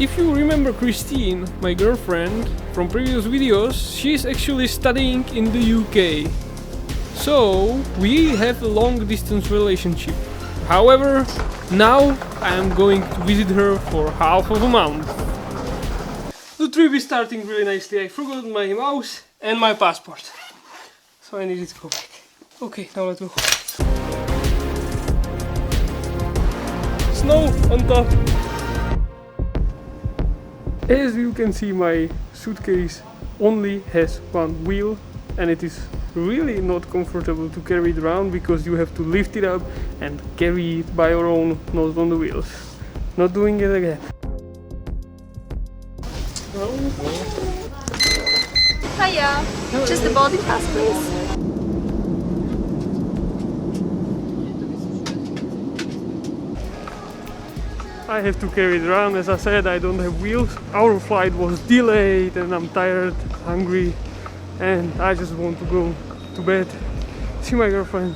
if you remember Christine, my girlfriend from previous videos, she's actually studying in the UK. So we have a long distance relationship. However, now I'm going to visit her for half of a month. The trip is starting really nicely. I forgot my mouse and my passport, so I needed to go back. Okay, now let's go. Snow on top. As you can see, my suitcase only has one wheel, and it is really not comfortable to carry it around because you have to lift it up and carry it by your own, not on the wheels. Not doing it again. Hiya, just the boarding pass, please. I have to carry it around. As I said, I don't have wheels. Our flight was delayed and I'm tired, hungry, and I just want to go to bed, see my girlfriend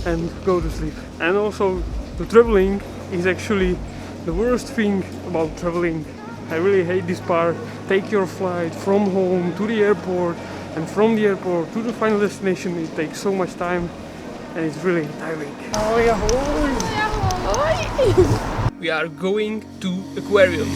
and go to sleep. And also, the traveling is actually the worst thing about traveling. I really hate this part. Take your flight from home to the airport, and from the airport to the final destination. It takes so much time and it's really tiring. We are going to aquarium.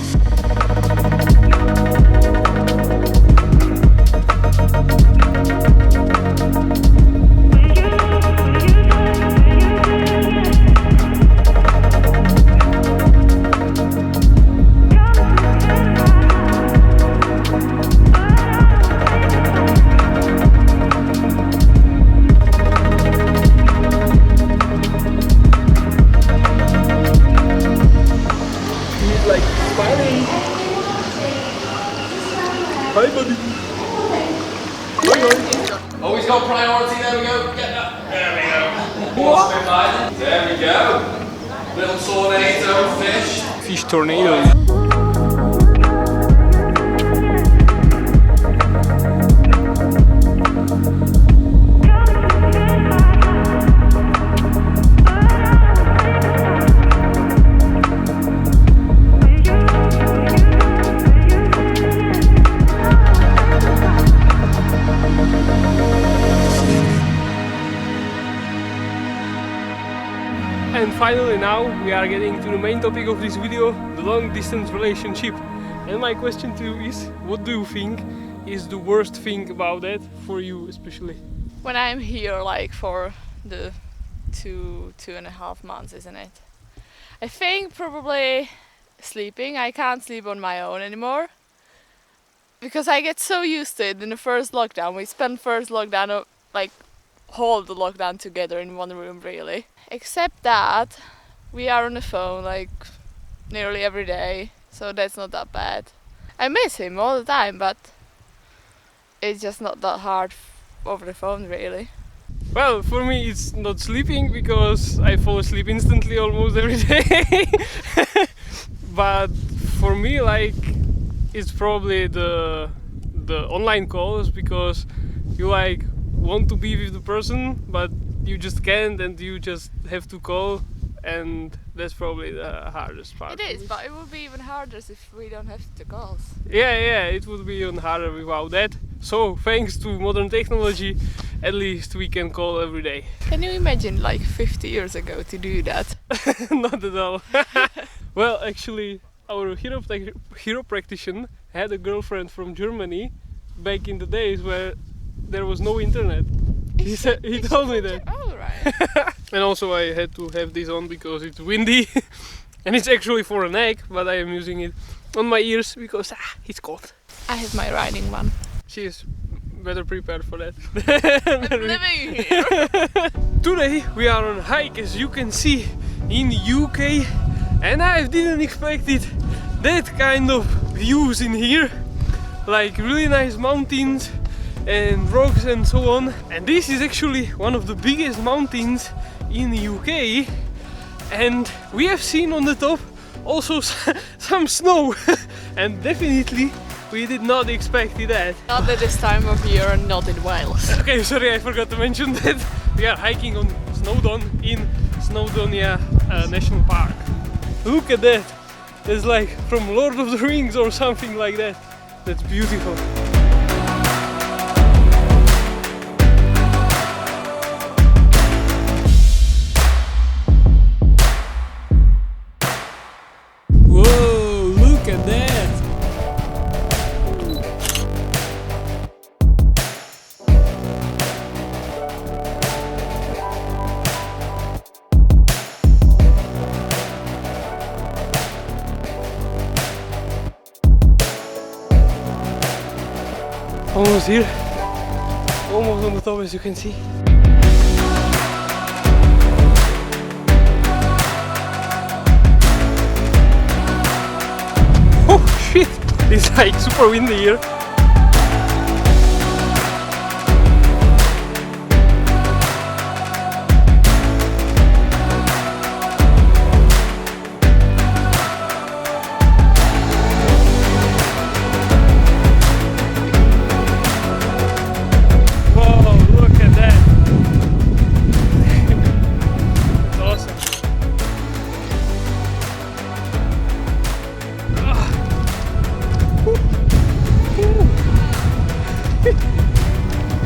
Hi, buddy. Oh, he's got priority. There we go. Get that. There we go. What? There we go. Little tornado fish. Fish tornado. And finally now we are getting to the main topic of this video, the long distance relationship. And my question to you is, what do you think is the worst thing about that, for you especially? When I'm here like for the 2.5 months, isn't it? I think probably sleeping. I can't sleep on my own anymore because I get so used to it. In the first lockdown, we spent first lockdown like whole the lockdown together in one room really. Except that we are on the phone like nearly every day, so that's not that bad. I miss him all the time, but it's just not that hard over the phone really. Well, for me it's not sleeping because I fall asleep instantly almost every day. But for me, like, it's probably the online calls, because you like want to be with the person but you just can't, and you just have to call, and that's probably the hardest part. It is, but it would be even harder if we don't have the calls. Yeah, it would be even harder without that. So thanks to modern technology, at least we can call every day. Can you imagine like 50 years ago to do that? Not at all. Well, actually, our hero practitioner had a girlfriend from Germany back in the days where there was no internet. He told me that. Oh, right. And also I had to have this on because it's windy. And it's actually for an egg, but I am using it on my ears because it's cold. I have my riding one. She is better prepared for that. I'm living here. Today we are on a hike, as you can see, in UK, and I didn't expect it. That kind of views in here, like really nice mountains and rocks and so on. And this is actually one of the biggest mountains in the UK, and we have seen on the top also some snow. And definitely we did not expect that. Not at this time of year and not in Wales. Okay, sorry, I forgot to mention that we are hiking on Snowdon in Snowdonia National Park. Look at that! It's like from Lord of the Rings or something like that. That's beautiful. Whoa, look at that! Almost here, almost on the top, as you can see. Oh shit, it's like super windy here.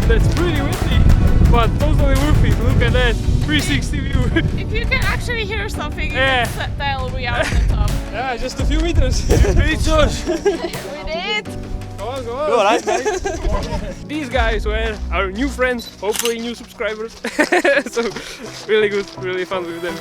That's pretty windy, but totally worth it. Look at that 360 view. If you can actually hear something, Yeah. you can tell we are on the top. Yeah, just a few meters. Hey Josh! We did! Go on, go on. Go on, These guys were our new friends, hopefully new subscribers. So really good, really fun with them.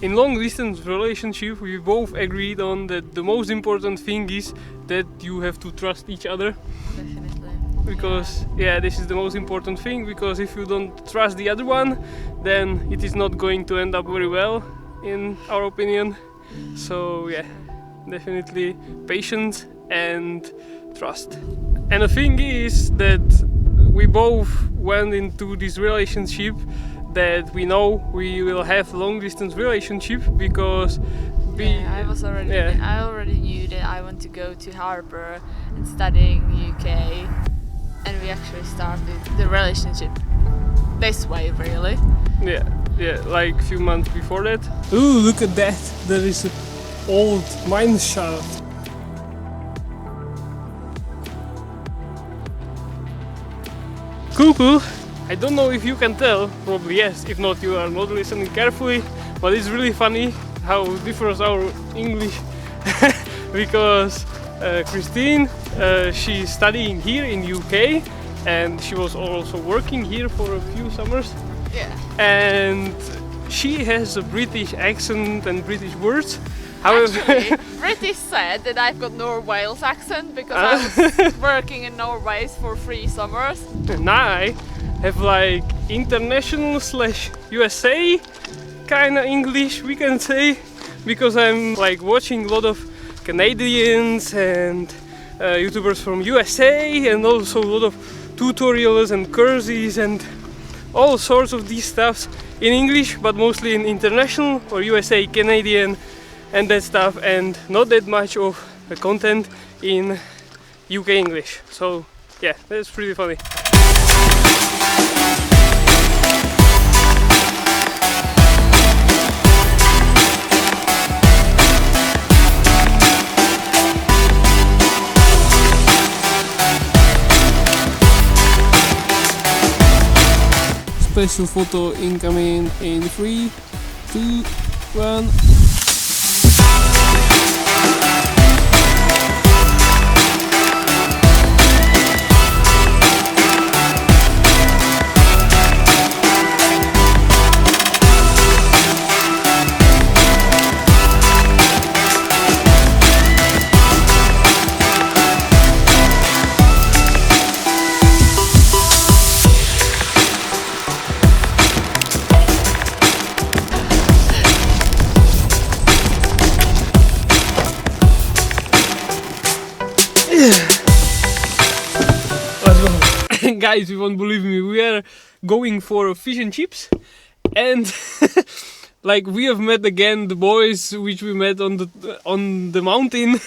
In long distance relationship, we both agreed on that the most important thing is that you have to trust each other. Definitely. Because yeah, this is the most important thing, because if you don't trust the other one, then it is not going to end up very well, in our opinion. So yeah, definitely patience and trust. And the thing is that we both went into this relationship that we know we will have long distance relationship, because I already knew that I want to go to Harbour and studying UK, and we actually started the relationship this way, really. yeah, like a few months before that. Ooh, look at that! There is an old mine shaft. Cool. I don't know if you can tell, probably yes, if not you are not listening carefully, but it's really funny how differs our English. Because Christine, she's studying here in UK, and she was also working here for a few summers. Yeah. And she has a British accent and British words. However, Actually, British said that I've got North Wales accent because I was working in Norway for 3 summers. and I have like international / USA kind of English, we can say, because I'm like watching a lot of Canadians and YouTubers from USA, and also a lot of tutorials and courses and all sorts of these stuffs in English, but mostly in international or USA, Canadian and that stuff, and not that much of the content in UK English. So yeah, that's pretty funny. Special photo incoming in 3, 2, 1. Guys, you won't believe me, we are going for fish and chips, and like we have met again the boys which we met on the mountain,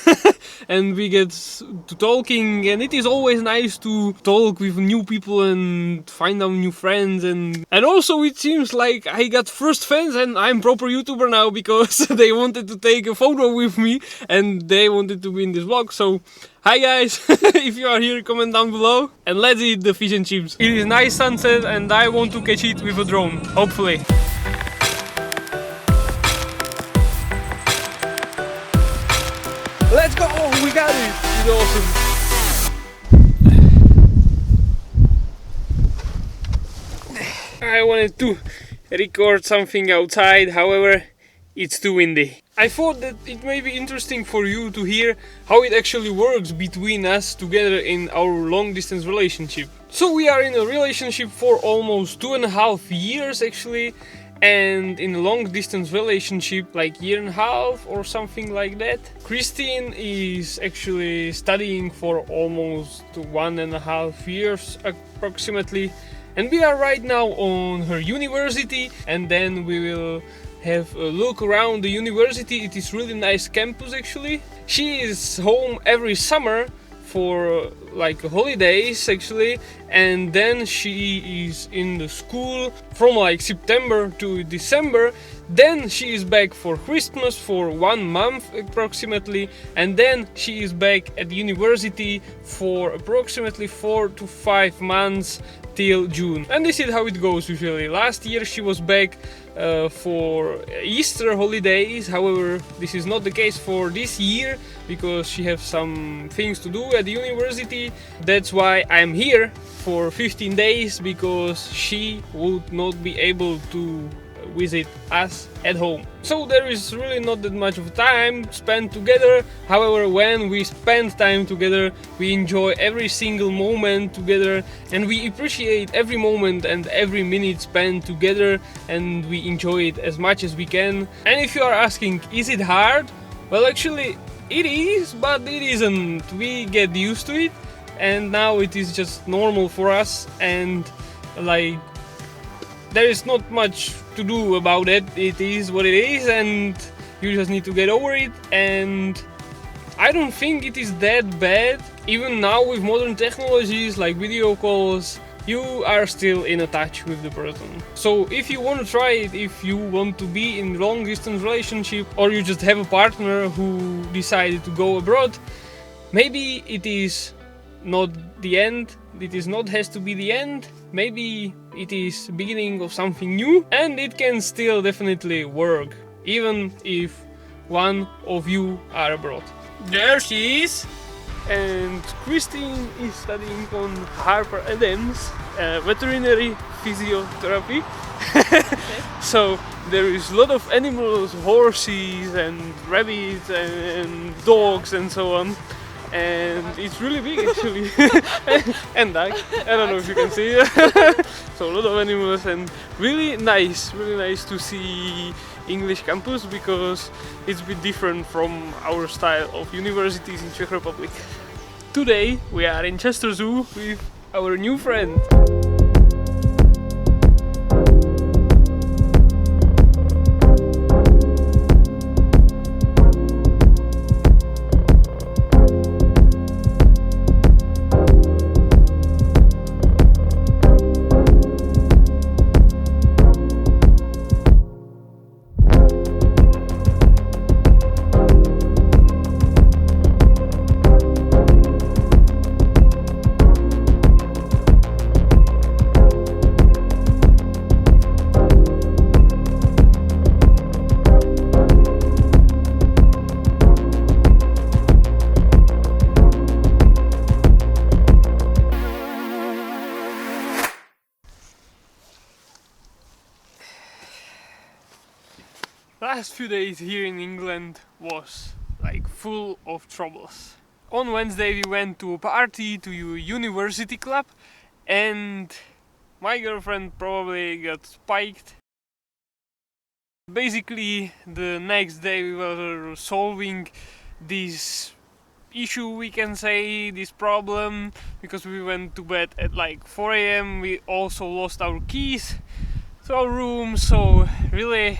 and we get to talking, and it is always nice to talk with new people and find out new friends, and also it seems like I got first fans and I'm proper YouTuber now because they wanted to take a photo with me and they wanted to be in this vlog. So hi guys, if you are here, comment down below and let's eat the fish and chips. It is nice sunset and I want to catch it with a drone, hopefully. Let's go! We got it! It's awesome! I wanted to record something outside, however, it's too windy. I thought that it may be interesting for you to hear how it actually works between us together in our long distance relationship. So we are in a relationship for almost 2.5 years actually, and in a long distance relationship like 1.5 years or something like that. Christine is actually studying for almost 1.5 years approximately, and we are right now on her university, and then we will have a look around the university. It is really nice campus actually. She is home every summer for like holidays actually, and then she is in the school from like September to December. Then she is back for Christmas for 1 month approximately, and then she is back at the university for approximately 4 to 5 months till June. And this is how it goes usually. Last year she was back for Easter holidays, however this is not the case for this year because she has some things to do at the university. That's why I'm here for 15 days, because she would not be able to visit us at home. So there is really not that much of time spent together. However, when we spend time together, we enjoy every single moment together, and we appreciate every moment and every minute spent together, and we enjoy it as much as we can. And if you are asking, is it hard? Well, actually it is, but it isn't. We get used to it, and now it is just normal for us, and like there is not much to do about it. It is what it is, and you just need to get over it. And I don't think it is that bad. Even now with modern technologies like video calls, you are still in a touch with the person. So if you want to try it, if you want to be in long distance relationship, or you just have a partner who decided to go abroad, maybe it is not the end. It is not has to be the end. Maybe it is beginning of something new, and it can still definitely work, even if one of you are abroad. There she is! And Christine is studying on Harper Adams veterinary physiotherapy. So there is a lot of animals, horses and rabbits and dogs and so on. And it's really big actually. And duck. I don't know if you can see. So a lot of animals, and really nice to see English campus, because it's a bit different from our style of universities in Czech Republic. Today we are in Chester Zoo with our new friend. Last few days here in England was like full of troubles. On Wednesday we went to a party to a university club, and my girlfriend probably got spiked. Basically the next day we were solving this issue, we can say, this problem, because we went to bed at like 4 AM. We also lost our keys. to our room, so really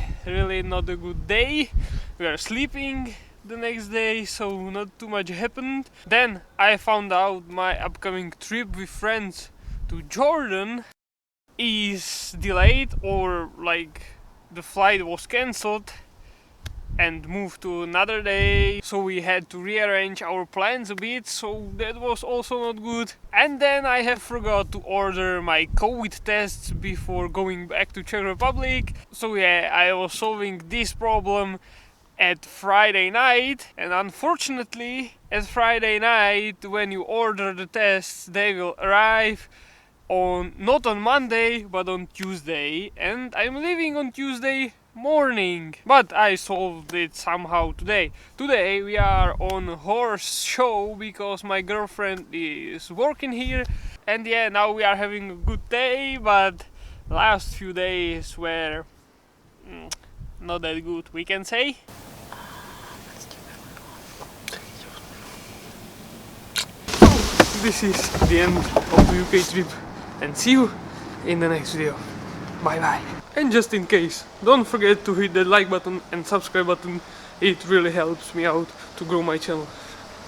not a good day. We are sleeping the next day, so not too much happened. Then I found out my upcoming trip with friends to Jordan is delayed, or like the flight was cancelled and moved to another day, so we had to rearrange our plans a bit, so that was also not good. And then I have forgot to order my COVID tests before going back to Czech Republic, so yeah, I was solving this problem at Friday night, and unfortunately at Friday night when you order the tests they will arrive on not on Monday but on Tuesday, and I'm leaving on Tuesday morning, but I solved it somehow today. Today we are on horse show because my girlfriend is working here, and yeah, now we are having a good day, but last few days were not that good, we can say. This is the end of the UK trip, and see you in the next video. Bye bye. And just in case, don't forget to hit the like button and subscribe button, it really helps me out to grow my channel.